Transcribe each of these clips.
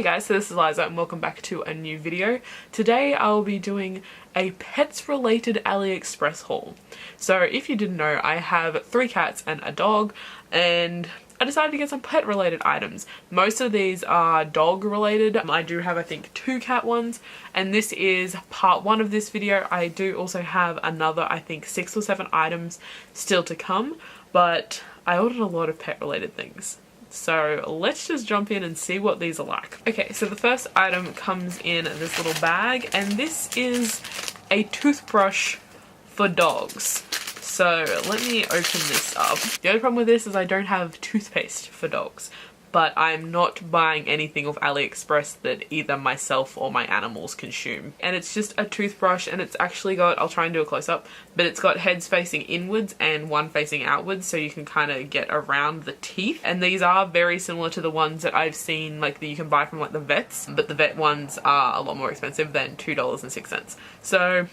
guys, so this is Eliza and welcome back to a new video. Today I'll be doing a pets related AliExpress haul. So if you didn't know, I have 3 cats and a dog, and I decided to get some pet related items. Most of these are dog related. I do have, I think, 2 cat ones, and this is part 1 of this video. I do also have another, I think, 6 or 7 items still to come, but I ordered a lot of pet related things. So let's just jump in and see what these are like. Okay, so the first item comes in this little bag, and this is a toothbrush for dogs. So let me open this up. The only problem with this is I don't have toothpaste for dogs, but I'm not buying anything off AliExpress that either myself or my animals consume. And it's just a toothbrush, and it's actually got, I'll try and do a close up, but it's got heads facing inwards and one facing outwards, so you can kind of get around the teeth. And these are very similar to the ones that I've seen, like, that you can buy from like the vets, but the vet ones are a lot more expensive than $2.06. So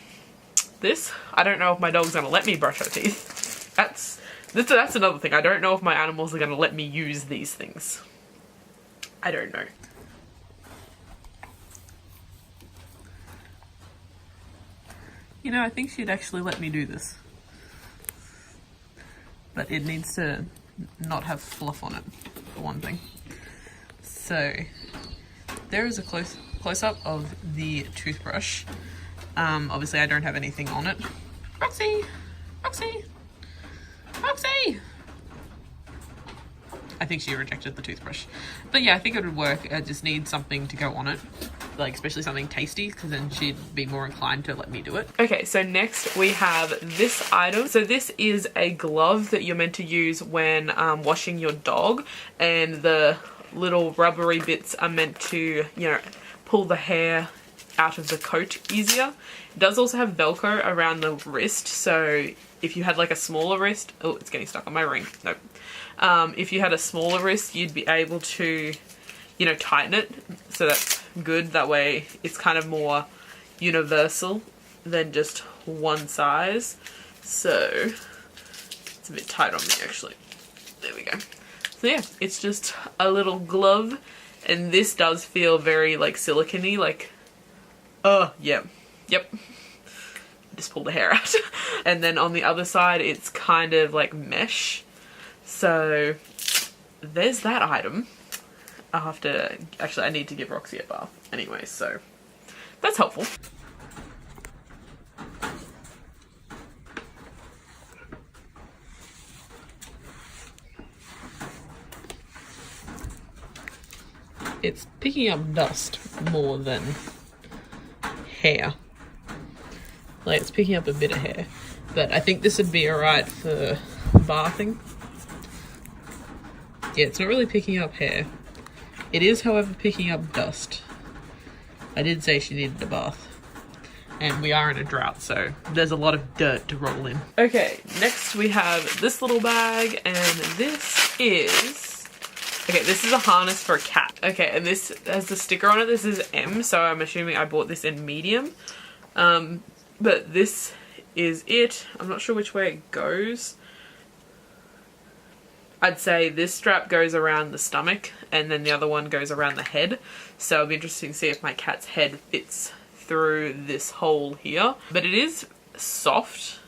this, I don't know if my dog's gonna let me brush her teeth. That's another thing. I don't know if my animals are gonna let me use these things. I don't know. You know, I think she'd actually let me do this. But it needs to not have fluff on it, for one thing. So, there is a close-up of the toothbrush. Obviously I don't have anything on it. Roxy! Roxy! Roxy! I think she rejected the toothbrush. But yeah, I think it would work. I just need something to go on it. Like, especially something tasty, because then she'd be more inclined to let me do it. Okay, so next we have this item. So this is a glove that you're meant to use when washing your dog, and the little rubbery bits are meant to, you know, pull the hair out of the coat easier. It does also have Velcro around the wrist, so if you had like a smaller wrist, oh, it's getting stuck on my ring. Nope. If you had a smaller wrist, you'd be able to, you know, tighten it. So that's good. That way it's kind of more universal than just one size. So it's a bit tight on me actually. There we go. So yeah, it's just a little glove, and this does feel very like silicone-y, like, oh yeah, yep. Just pull the hair out. And then on the other side it's kind of like mesh. So there's that item. I'll have to, actually I need to give Roxy a bath anyway, so that's helpful. It's picking up dust more than hair. Like, it's picking up a bit of hair, but I think this would be alright for bathing. Yeah, it's not really picking up hair. It is, however, picking up dust. I did say she needed a bath, and we are in a drought, so there's a lot of dirt to roll in. Okay, next we have this little bag, and this is, okay, this is a harness for a cat. Okay, and this has the sticker on it. This is M, so I'm assuming I bought this in medium. But this is it. I'm not sure which way it goes. I'd say this strap goes around the stomach, and then the other one goes around the head. So it'll be interesting to see if my cat's head fits through this hole here. But it is soft.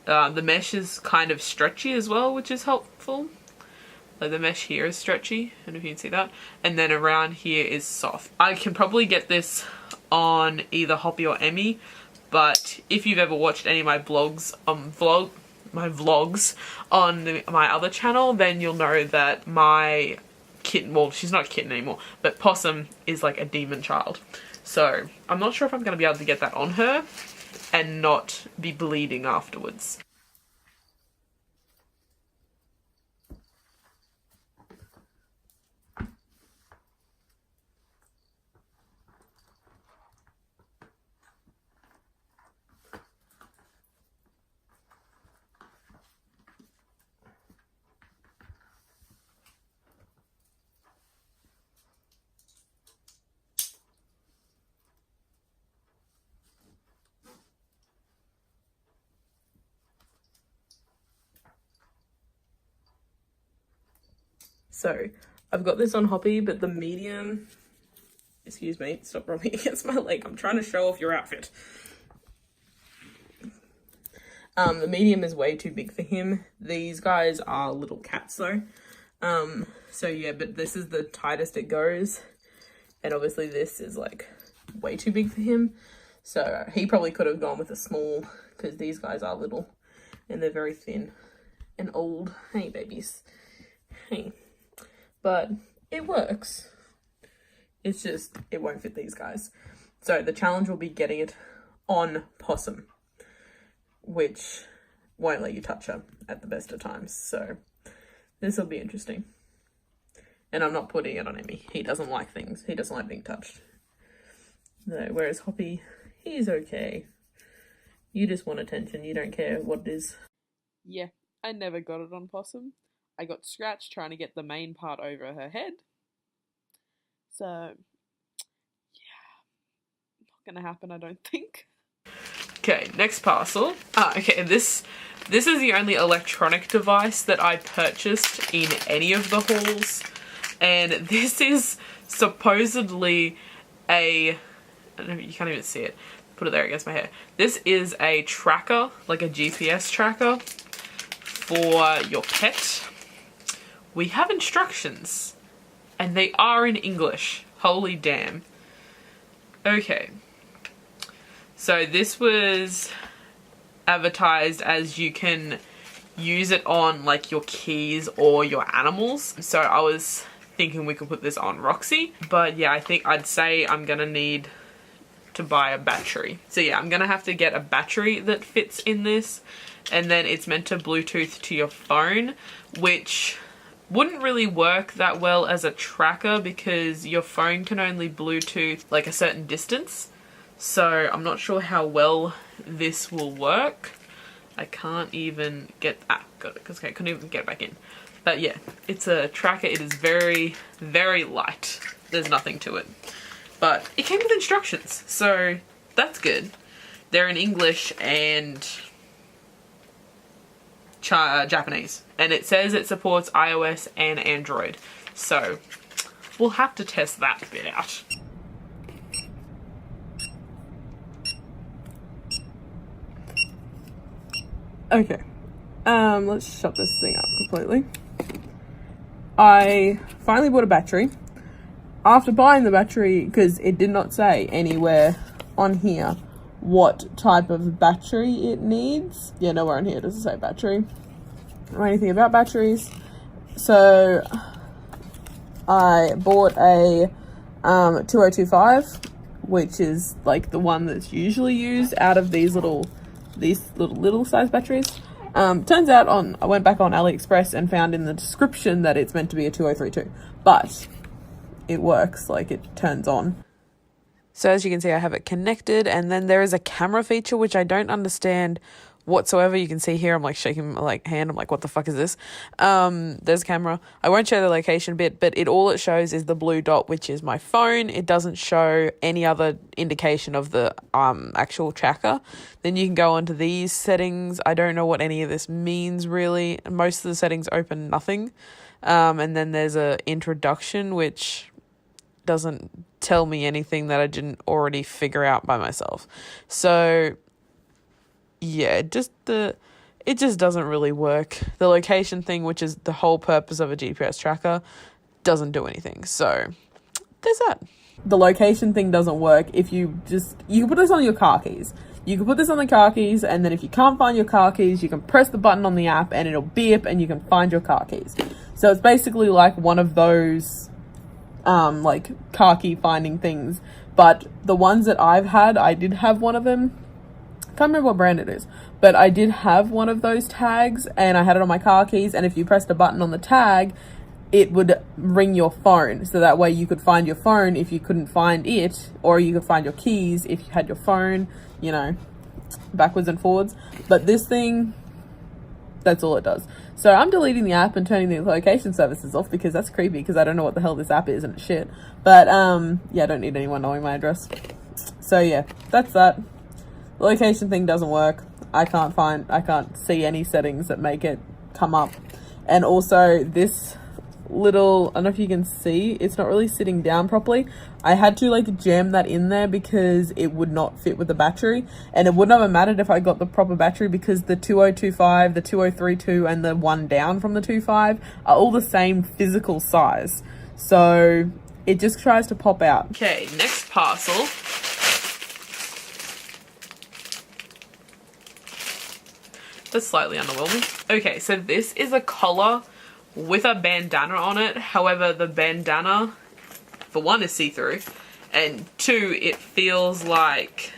The mesh is kind of stretchy as well, which is helpful. Like, the mesh here is stretchy, I don't know if you can see that. And then around here is soft. I can probably get this on either Hoppy or Emmy, but if you've ever watched any of my vlogs on my other channel, then you'll know that my kitten, well, she's not a kitten anymore, but Possum is like a demon child. So I'm not sure if I'm going to be able to get that on her and not be bleeding afterwards. So I've got this on Hoppy, but the medium, excuse me, stop rubbing against my leg. I'm trying to show off your outfit. The medium is way too big for him. These guys are little cats though. So yeah, but this is the tightest it goes. And obviously this is like way too big for him. So he probably could have gone with a small, because these guys are little and they're very thin and old. Hey babies. Hey. But it works. It's just, it won't fit these guys. So the challenge will be getting it on Possum, which won't let you touch her at the best of times. So this will be interesting. And I'm not putting it on Emmy. He doesn't like things. He doesn't like being touched. No, whereas Hoppy, he's okay. You just want attention. You don't care what it is. Yeah, I never got it on Possum. I got scratched trying to get the main part over her head. So, yeah, not gonna happen, I don't think. Okay, next parcel. Okay, this is the only electronic device that I purchased in any of the hauls. And this is supposedly a, I don't know, you can't even see it. Put it there against my hair. This is a tracker, like a GPS tracker for your pet. We have instructions and they are in English. Holy damn. Okay. So this was advertised as you can use it on like your keys or your animals. So I was thinking we could put this on Roxy, but yeah, I think I'd say I'm gonna need to buy a battery. So yeah, I'm gonna have to get a battery that fits in this, and then it's meant to Bluetooth to your phone, which wouldn't really work that well as a tracker because your phone can only Bluetooth like a certain distance. So I'm not sure how well this will work. I can't even get, got it, because I couldn't even get it back in. But yeah, it's a tracker. It is very, very light. There's nothing to it. But it came with instructions, so that's good. They're in English and Japanese. And it says it supports iOS and Android. So we'll have to test that bit out. Okay, let's shut this thing up completely. I finally bought a battery. After buying the battery, because it did not say anywhere on here what type of battery it needs. Yeah, nowhere on here does it say battery or anything about batteries. So I bought a 2025, which is like the one that's usually used out of these little size batteries. Turns out I went back on AliExpress and found in the description that it's meant to be a 2032, but it works, like it turns on. So as you can see, I have it connected, and then there is a camera feature which I don't understand whatsoever. You can see here I'm like shaking my hand. I'm like, what the fuck is this? There's a camera. I won't show the location bit, but all it shows is the blue dot, which is my phone. It doesn't show any other indication of the actual tracker. Then you can go onto these settings. I don't know what any of this means really. Most of the settings open nothing. And then there's a introduction which doesn't tell me anything that I didn't already figure out by myself. So yeah, it just doesn't really work. The location thing, which is the whole purpose of a GPS tracker, doesn't do anything. So there's that. The location thing doesn't work if you can put this on your car keys. You can put this on the car keys, and then if you can't find your car keys, you can press the button on the app and it'll beep and you can find your car keys. So it's basically like one of those like car key finding things. But the ones that I've had, I did have one of them. Can't remember what brand it is, but I did have one of those tags and I had it on my car keys, and if you pressed a button on the tag, it would ring your phone, so that way you could find your phone if you couldn't find it, or you could find your keys if you had your phone, you know, backwards and forwards. But this thing, that's all it does. So I'm deleting the app and turning the location services off because that's creepy, because I don't know what the hell this app is and it's shit. But yeah, I don't need anyone knowing my address. So yeah, that's that. The location thing doesn't work. I can't see any settings that make it come up. And also this little, I don't know if you can see, it's not really sitting down properly. I had to like jam that in there because it would not fit with the battery, and it wouldn't have mattered if I got the proper battery because the 2025, the 2032 and the one down from the 25 are all the same physical size, so it just tries to pop out. Okay, next parcel. That's slightly underwhelming. Okay, so this is a collar with a bandana on it. However, the bandana, for one, is see-through, and two, it feels like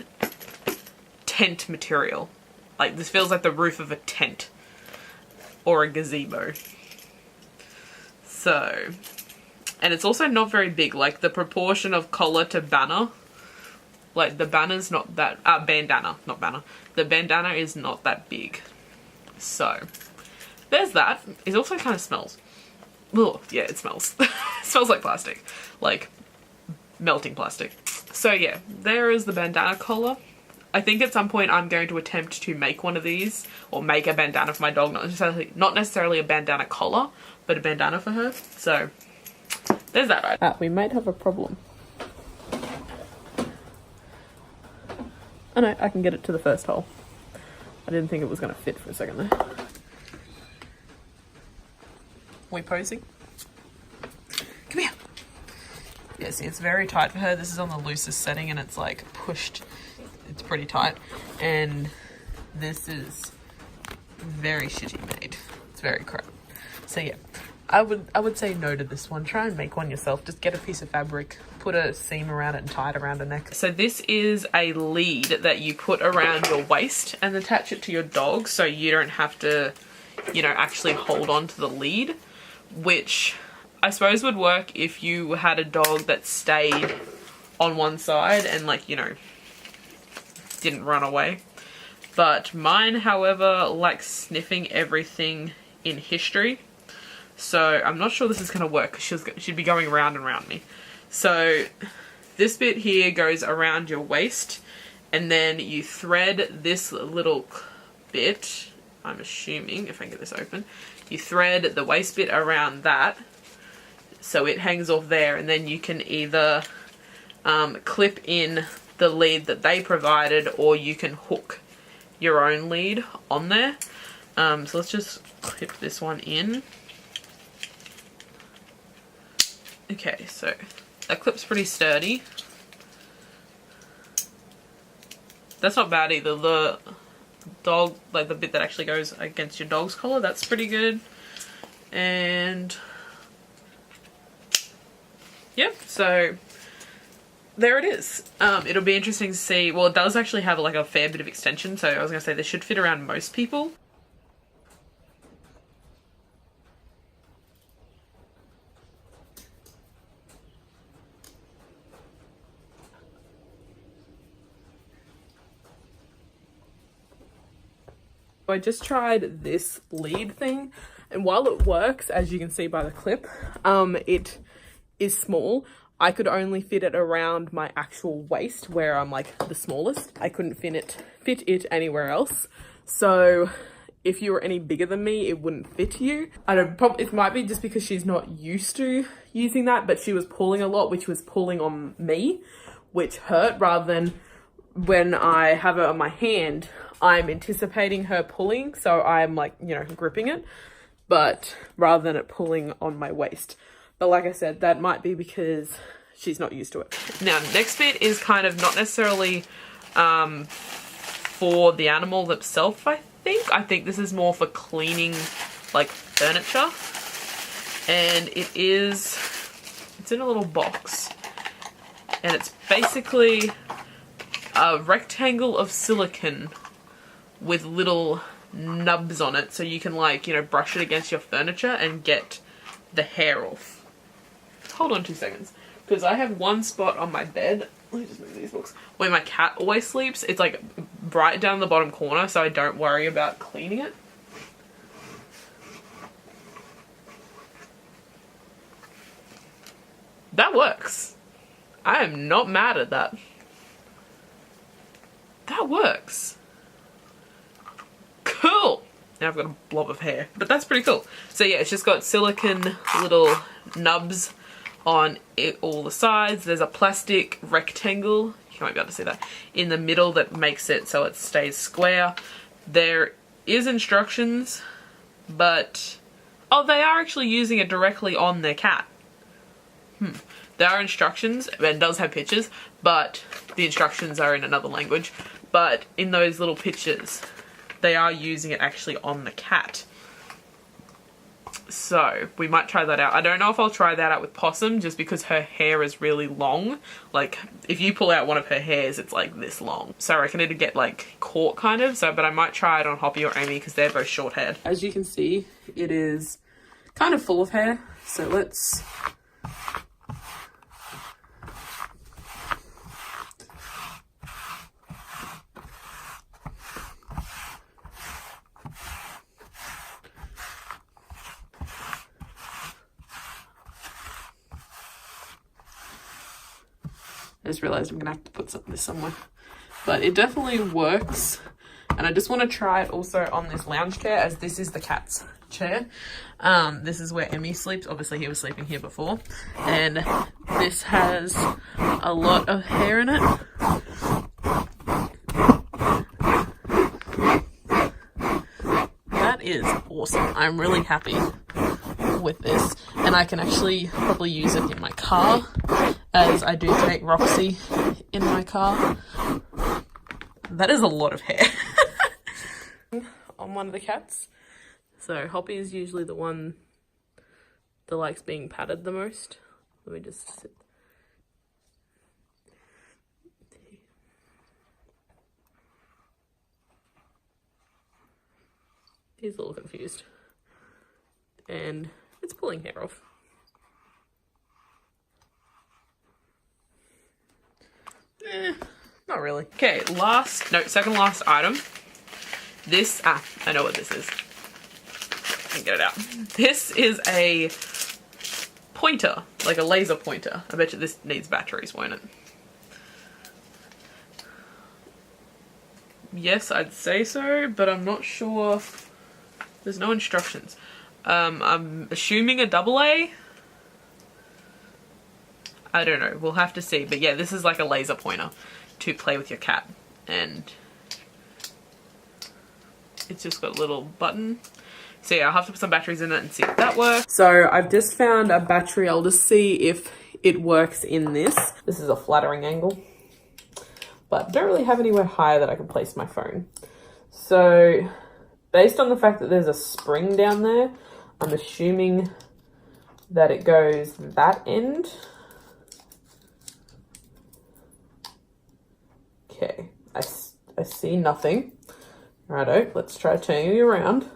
tent material. Like, this feels like the roof of a tent or a gazebo. So, and it's also not very big. Like, the proportion of collar to banner, like the banner's not that, bandana, not banner. The bandana is not that big. So, there's that. It also kind of smells. Ugh, yeah, it smells. It smells like plastic. Like, melting plastic. So yeah, there is the bandana collar. I think at some point I'm going to attempt to make one of these, or make a bandana for my dog. Not necessarily a bandana collar, but a bandana for her. So, there's that. We might have a problem. Oh no, I can get it to the first hole. I didn't think it was going to fit for a second there. We posing? Come here. Yeah, see, it's very tight for her. This is on the loosest setting and it's like pushed. It's pretty tight. And this is very shitty made. It's very crap. So yeah, I would say no to this one. Try and make one yourself. Just get a piece of fabric, put a seam around it and tie it around her neck. So this is a lead that you put around your waist and attach it to your dog so you don't have to, you know, actually hold on to the lead, which I suppose would work if you had a dog that stayed on one side and, like, you know, didn't run away. But mine, however, likes sniffing everything in history. So I'm not sure this is going to work because she'd be going round and round me. So this bit here goes around your waist and then you thread this little bit, I'm assuming, if I can get this open, you thread the waist bit around that so it hangs off there, and then you can either clip in the lead that they provided or you can hook your own lead on there. So let's just clip this one in. Okay, so that clip's pretty sturdy. That's not bad either. The dog, like the bit that actually goes against your dog's collar, that's pretty good. And yep, so there it is. It'll be interesting to see. Well, it does actually have like a fair bit of extension, so I was gonna say this should fit around most people. I just tried this lead thing, and while it works, as you can see by the clip, it is small. I could only fit it around my actual waist where I'm like the smallest. I couldn't fit it anywhere else. So if you were any bigger than me, it wouldn't fit you. I don't, it might be just because she's not used to using that, but she was pulling a lot, which was pulling on me, which hurt, rather than when I have it on my hand, I'm anticipating her pulling, so I'm like, you know, gripping it, but rather than it pulling on my waist. But like I said, that might be because she's not used to it. Now, next bit is kind of not necessarily for the animal itself, I think. I think this is more for cleaning, like, furniture. And it's in a little box. And it's basically a rectangle of silicone with little nubs on it, so you can, like, you know, brush it against your furniture and get the hair off. Hold on 2 seconds, because I have one spot on my bed, let me just move these books, where my cat always sleeps. It's like right down the bottom corner, so I don't worry about cleaning it. That works. I am not mad at that. That works. Cool. Now I've got a blob of hair, but that's pretty cool. So yeah, it's just got silicone little nubs on it, all the sides. There's a plastic rectangle, you might be able to see that, in the middle that makes it so it stays square. There is instructions, but oh, they are actually using it directly on their cat. There are instructions, and it does have pictures, but the instructions are in another language. But in those little pictures, they are using it actually on the cat. So we might try that out. I don't know if I'll try that out with Possum, just because her hair is really long. Like, if you pull out one of her hairs, it's like this long. So I reckon it'd get like caught kind of. So, but I might try it on Hoppy or Amy because they're both short haired. As you can see, it is kind of full of hair. So let's... I just realized I'm gonna have to put this somewhere. But it definitely works. And I just want to try it also on this lounge chair, as this is the cat's chair. This is where Emmy sleeps. Obviously he was sleeping here before. And this has a lot of hair in it. That is awesome. I'm really happy with this. And I can actually probably use it in my car, as I do take Roxy in my car. That is a lot of hair on one of the cats. So Hoppy is usually the one that likes being patted the most. Let me just sit. He's a little confused. And it's pulling hair off. Not really. Okay, second last item. This, I know what this is. Let me get it out. This is a pointer, like a laser pointer. I bet you this needs batteries, won't it? Yes, I'd say so, but I'm not sure. There's no instructions. I'm assuming a AA. I don't know, we'll have to see. But yeah, this is like a laser pointer to play with your cat. And it's just got a little button. So yeah, I'll have to put some batteries in it and see if that works. So I've just found a battery. I'll just see if it works in this. This is a flattering angle, but don't really have anywhere higher that I can place my phone. So based on the fact that there's a spring down there, I'm assuming that it goes that end. Okay, I see nothing. Righto, let's try turning it around.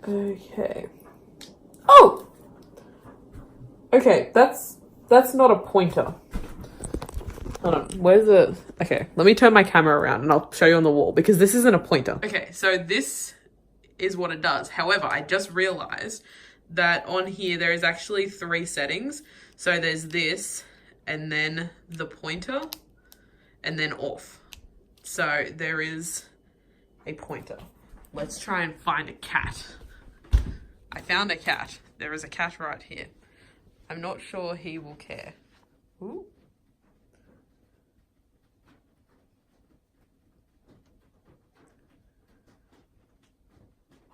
Okay. Oh! Okay, that's not a pointer. Hold on, where's the... Okay, let me turn my camera around and I'll show you on the wall, because this isn't a pointer. Okay, so this is what it does. However, I just realized that on here there is actually 3 settings. So there's this, and then the pointer, and then off. So there is a pointer. Let's try and find a cat. I found a cat. There is a cat right here. I'm not sure he will care. Ooh.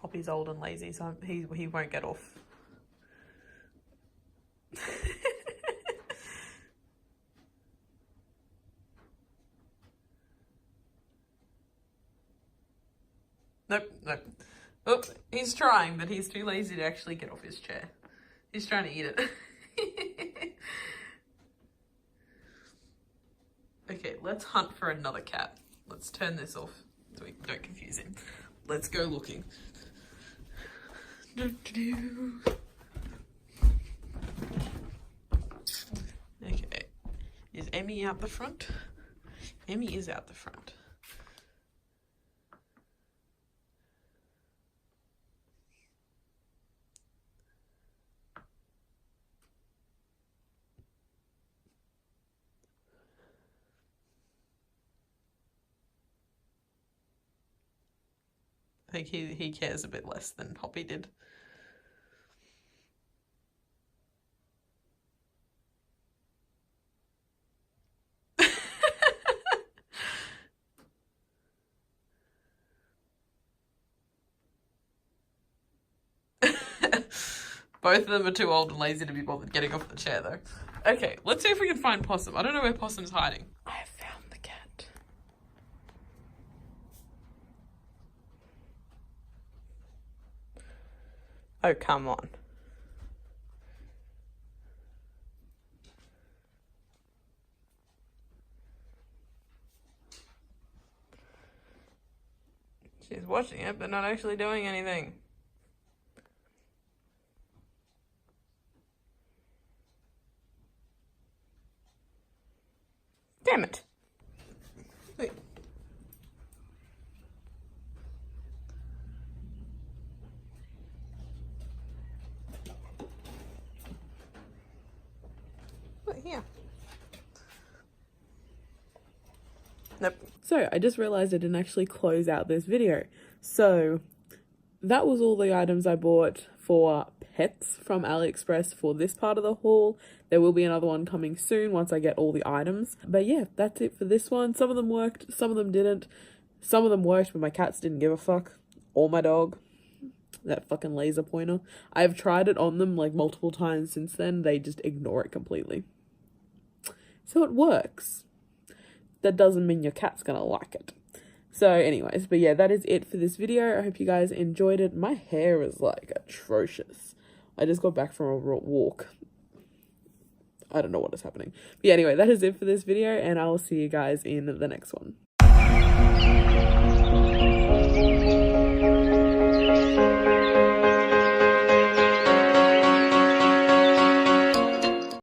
Hoppy's old and lazy, so he won't get off. Nope. Oh, he's trying, but he's too lazy to actually get off his chair. He's trying to eat it. Okay, let's hunt for another cat. Let's turn this off so we don't confuse him. Let's go looking. Okay, is Emmy out the front? Emmy is out the front. Like, he cares a bit less than Poppy did. Both of them are too old and lazy to be bothered getting off the chair, though. Okay, let's see if we can find Possum. I don't know where Possum's hiding. I have found the cat. Oh, come on. She's watching it, but not actually doing anything. Damn it. Wait. Wait, here. Nope. So I just realized I didn't actually close out this video. So that was all the items I bought for pets from AliExpress for this part of the haul. There will be another one coming soon once I get all the items. But yeah, that's it for this one. Some of them worked, some of them didn't. Some of them worked, but my cats didn't give a fuck. Or my dog. That fucking laser pointer. I've tried it on them like multiple times since then. They just ignore it completely. So it works. That doesn't mean your cat's gonna like it. So anyways, but yeah, that is it for this video. I hope you guys enjoyed it. My hair is like atrocious. I just got back from a walk. I don't know what is happening. But yeah, anyway, that is it for this video, and I will see you guys in the next one.